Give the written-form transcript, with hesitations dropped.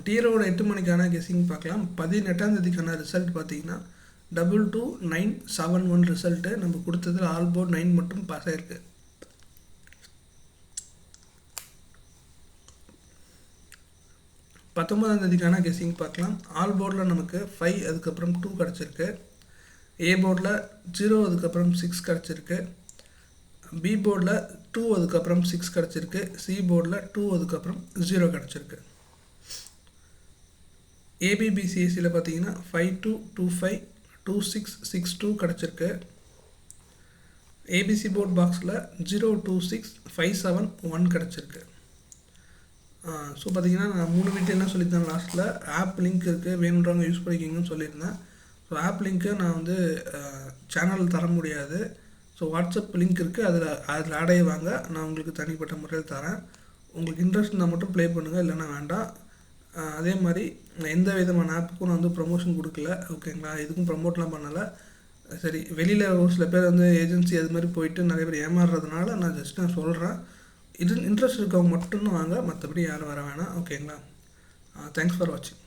டிஆரோட 8 மணிக்கான கெஸ்ஸிங் பார்க்கலாம். 18ஆம் தேதிக்கான ரிசல்ட் பார்த்தீங்கன்னா 22971 ரிசல்ட்டு. நம்ம கொடுத்ததில் ஆல் போர்ட் 9 மட்டும் பாஸ் ஆகிருக்கு. 19ஆம் தேதிக்கான கெஸ்ஸிங் பார்க்கலாம். ஆல் போர்டில் நமக்கு 5 அதுக்கப்புறம் 2 கிடச்சிருக்கு. ஏ போர்டில் 0 அதுக்கப்புறம் 6 கிடச்சிருக்கு. பி போர்டில் 2 அதுக்கப்புறம் 6 கிடச்சிருக்கு. சி போர்டில் 2 அதுக்கப்புறம் 0 கிடச்சிருக்கு. ஏபிபிசிஎஸ்சியில் பார்த்தீங்கன்னா 5225 2662 கிடச்சிருக்கு. ஏபிசி போர்ட் பாக்ஸில் 026571 கிடச்சிருக்கு. ஸோ பார்த்தீங்கன்னா நான் 3 வீட்டில் என்ன சொல்லியிருந்தேன் லாஸ்ட்டில் ஆப் லிங்க் இருக்குது, வேணுன்றவங்க யூஸ் பண்ணிக்கிங்கன்னு சொல்லியிருந்தேன். ஸோ ஆப் லிங்க்கு நான் வந்து சேனல் தர முடியாது. ஸோ வாட்ஸ்அப் லிங்க் இருக்குது, அதில் ஆட் ஆகிவாங்க. நான் உங்களுக்கு தனிப்பட்ட முறையில் தரேன். உங்களுக்கு இன்ட்ரெஸ்ட் இருந்தால் மட்டும் ப்ளே பண்ணுங்கள், இல்லைன்னா வேண்டாம். அதே மாதிரி எந்த விதமான ஆப்புக்கும் நான் வந்து ப்ரொமோஷன் கொடுக்கல, ஓகேங்களா? இதுக்கும் ப்ரமோட்லாம் பண்ணலை. சரி, வெளியில் ஒரு சில பேர் வந்து ஏஜென்சி அது மாதிரி போயிட்டு நிறைய பேர் ஏமாறுறதுனால நான் ஜஸ்ட் நான் சொல்கிறேன். இது இன்ட்ரெஸ்ட் இருக்கவங்க மட்டும்தான் வாங்க, மற்றபடி யாரும் வர வேணாம், ஓகேங்களா? தேங்க்ஸ் ஃபார் வாட்சிங்.